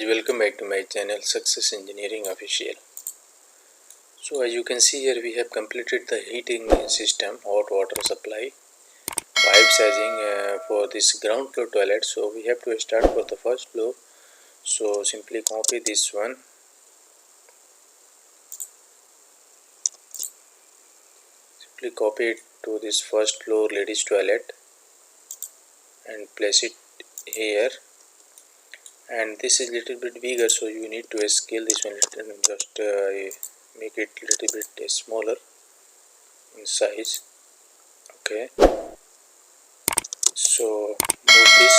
welcome back to my channel Success Engineering Official. So as you can see here, we have completed the heating system, hot water supply, pipe sizing for this ground floor toilet. So we have to start for the first floor. So simply copy this one, simply copy it to this first floor ladies toilet and place it here. And this is little bit bigger, so you need to scale this one little, just make it little bit smaller in size. Okay, so move this,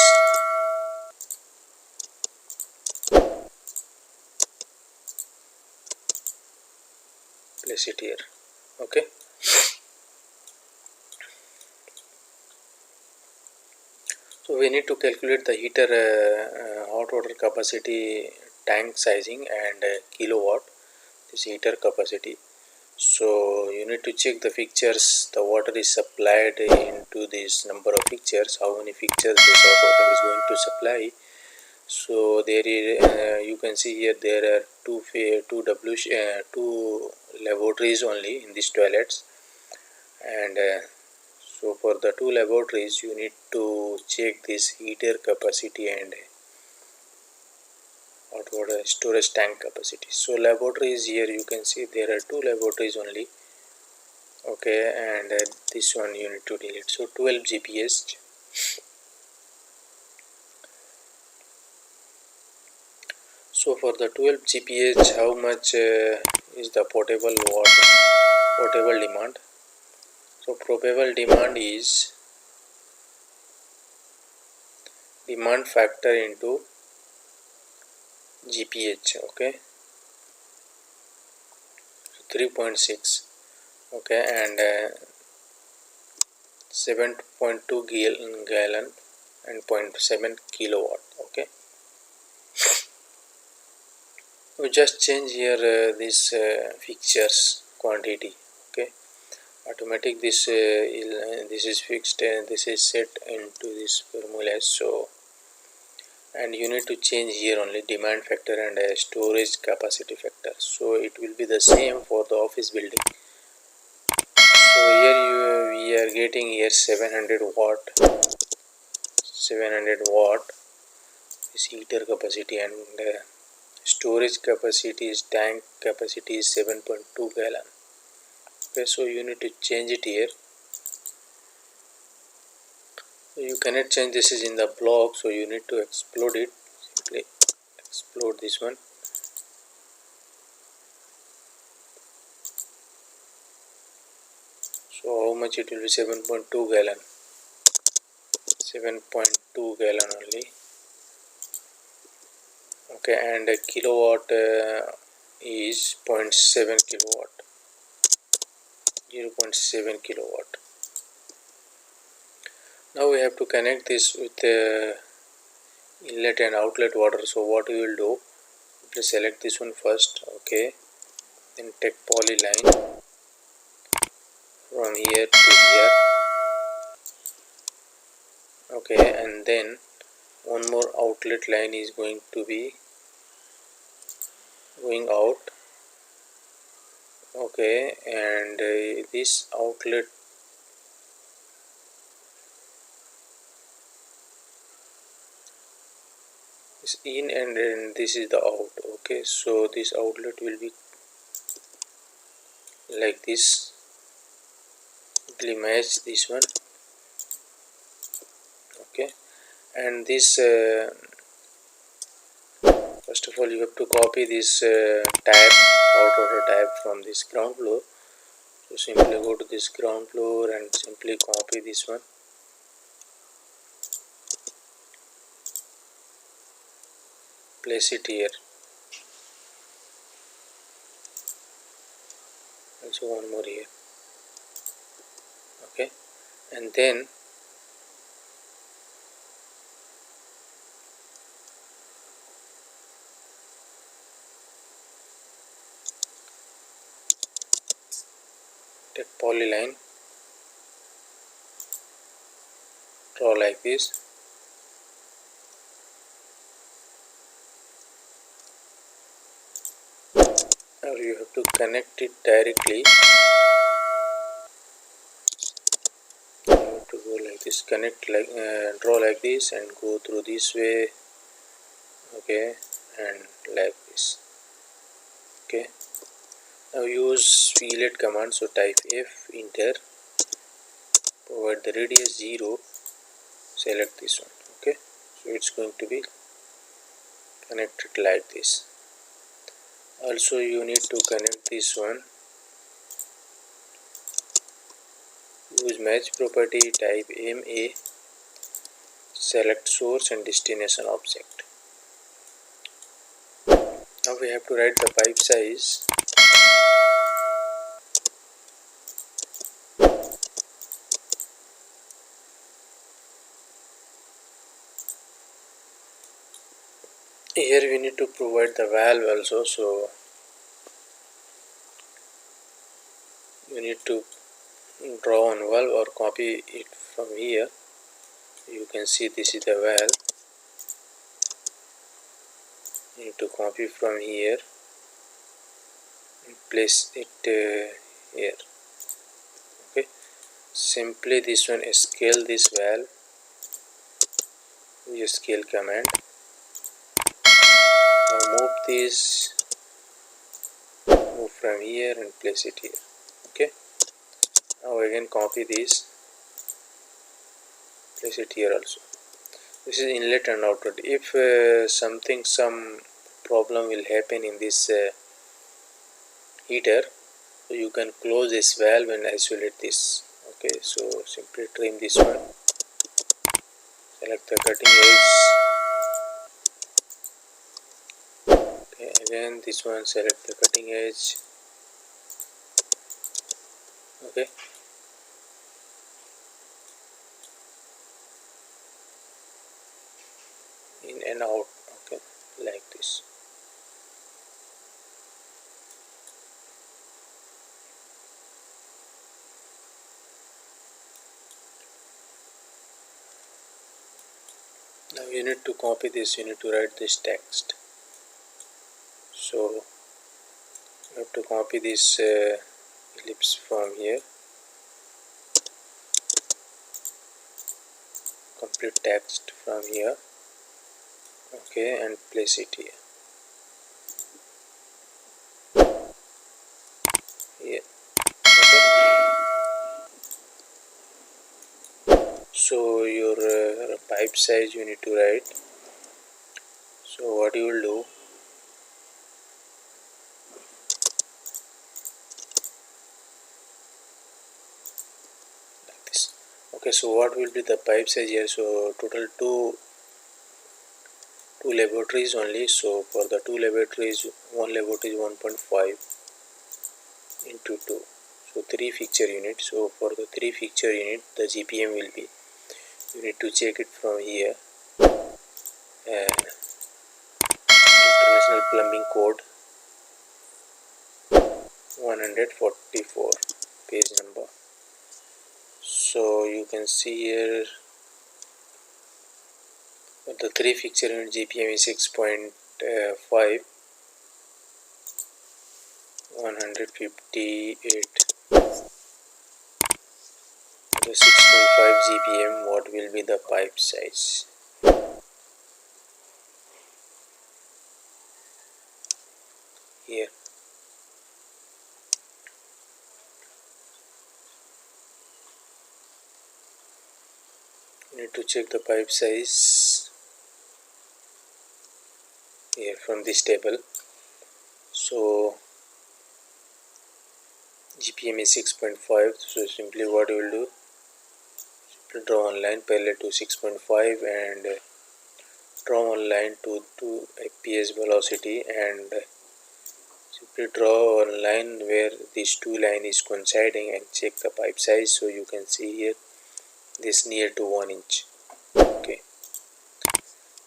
place it here. Okay, so we need to calculate the heater hot water capacity, tank sizing and kilowatt, this heater capacity. So you need to check the fixtures, the water is supplied into this number of fixtures, how many fixtures this hot water is going to supply. So there is you can see here there are two laboratories only in these toilets, and so for the two laboratories you need to check this heater capacity and hot water storage tank capacity. So laboratories, here you can see there are two laboratories only. Okay, and this one you need to delete. So 12 GPS. So for the 12 GPH, how much is the potable demand? So probable demand is demand factor into GPH. Okay, so 3.6. Okay, and 7.2 gallon and 0.7 kilowatt. Okay, we just change here this fixtures quantity. Okay, automatic this this is fixed and this is set into this formula. So and you need to change here only demand factor and storage capacity factor, so it will be the same for the office building. So here we are getting here 700 watt is heater capacity, and storage capacity is tank capacity is 7.2 gallon. Okay, so you need to change it here. You cannot change, this is in the block, so you need to explode it. Simply explode this one. So how much it will be? 7.2 gallon. 7.2 gallon only. Okay, and a kilowatt is 0.7 kilowatt. 0.7 kilowatt. Now we have to connect this with inlet and outlet water. So what we will do, please select this one first. Okay, then take polyline from here to here. Okay, and then one more outlet line is going to be going out. Okay, and this outlet is in, and then this is the out. Okay, so this outlet will be like this. Simply match this one. Okay, and this first of all you have to copy this tab, hot water tab from this ground floor. So simply go to this ground floor and simply copy this one. Place it here. Also one more here. Okay, and then take polyline, draw like this. Now you have to connect it directly. You have to go like this, connect like draw like this and go through this way, okay, and like this. Okay, now use fillet command. So type F, enter, provide the radius 0, select this one. Okay, so it's going to be connected like this. Also you need to connect this one. Use match property, type MA, select source and destination object. Now we have to write the pipe size. Here we need to provide the valve also, so you need to draw one valve or copy it from here. You can see this is the valve. You need to copy from here and place it here. Okay, simply this one, scale this valve. Use scale command. Now move this, move from here and place it here. Okay, now again copy this, place it here also. This is inlet and outlet. If some problem will happen in this heater, so you can close this valve and isolate this. Okay, so simply trim this one, select the cutting edge. Okay, again this one, select the cutting edge. Okay, in and out. Okay, like this. Now you need to copy this, you need to write this text. So you have to copy this ellipse from here, complete text from here. Okay, and place it here. Here. Okay. So your pipe size you need to write. So what you will do, like this. Okay, so what will be the pipe size here? So total two laboratories only. So for the two laboratories, one laboratory is 1.5 into 2. So 3 fixture unit. So for the 3 fixture unit, the GPM will be, you need to check it from here. International Plumbing Code 144, page number. So you can see here the 3 fixture unit GPM is 6.5, 158. The 6.5 GPM, what will be the pipe size? Here. You need to check the pipe size here from this table. So GPM is 6.5. So simply what you will do, simply draw one line parallel to 6.5 and draw one line to FPS velocity and simply draw one line where these two lines is coinciding and check the pipe size. So you can see here this near to 1 inch. Okay,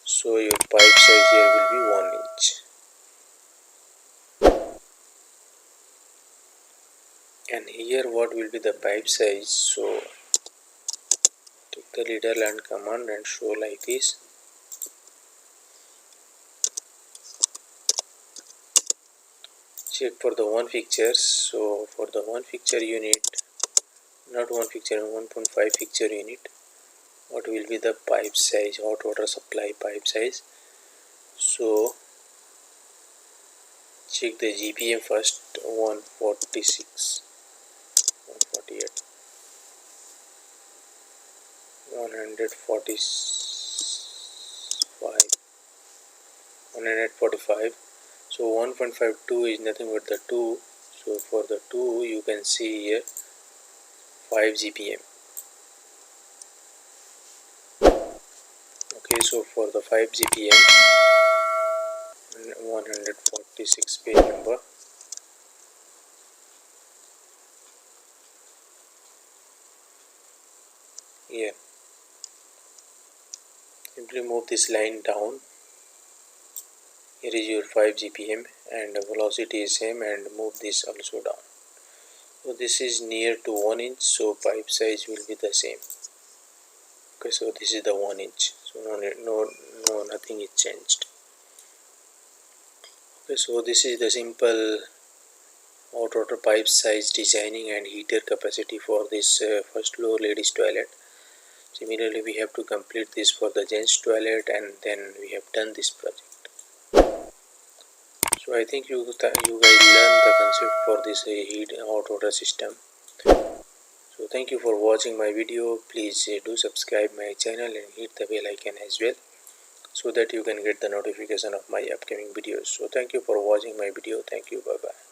so your pipe size here will be 1 inch. And here what will be the pipe size? So take the leader line command and show like this. check for the one fixture. So for the one fixture unit, not one fixture, 1.5 fixture unit, what will be the pipe size, hot water supply pipe size? So check the GPM first, 146, 148, 145, 145. So 1.52 is nothing but the 2. So for the 2 you can see here 5 GPM. Okay, so for the 5 GPM, 146 page number. Here, simply move this line down. Here is your 5 GPM and the velocity is same, and move this also down. So this is near to 1 inch, so pipe size will be the same. Okay, so this is the 1 inch, so nothing is changed. Okay, so this is the simple hot water pipe size designing and heater capacity for this first floor ladies toilet. Similarly, we have to complete this for the gents toilet, and then we have done this project. So I think you guys learned the concept for this heat hot water system. So thank you for watching my video. Please do subscribe my channel and hit the bell icon as well, so that you can get the notification of my upcoming videos. So thank you for watching my video. Thank you. Bye bye.